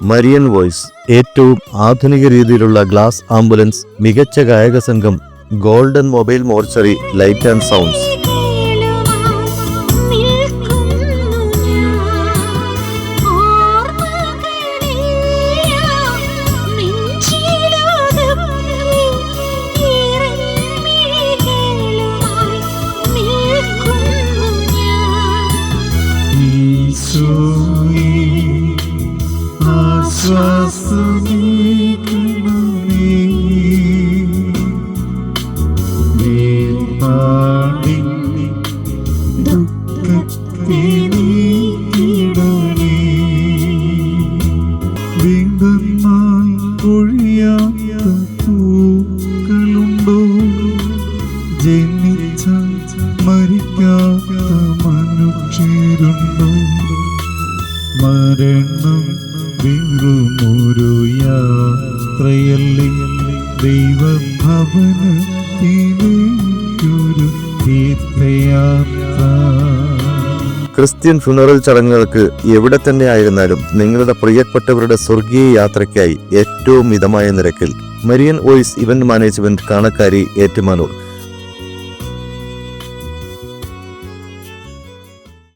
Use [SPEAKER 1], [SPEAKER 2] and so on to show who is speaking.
[SPEAKER 1] Marian voice, ഏറ്റവും ആധുനിക രീതിയിലുള്ള ഗ്ലാസ് ആംബുലൻസ്, മികച്ച ഗായക സംഘം, golden mobile mortuary, light and sounds.
[SPEAKER 2] ജനിച്ച മരിക്കാത്ത മനുഷ്യരുണ്ടോ? മരണം വെറുമൊരു യാത്രയല്ലേ, ദൈവഭവനത്തിലേക്കൊരു തീർത്ഥയാത്ര.
[SPEAKER 1] ക്രിസ്ത്യൻ ഫ്യൂണറൽ ചടങ്ങുകൾക്ക് എവിടെ തന്നെ ആയിരുന്നാലും നിങ്ങളുടെ പ്രിയപ്പെട്ടവരുടെ സ്വർഗീയ യാത്രയ്ക്കായി ഏറ്റവും മിതമായ നിരക്കിൽ Marian voice event management, Kanakkari, Ettumanoor.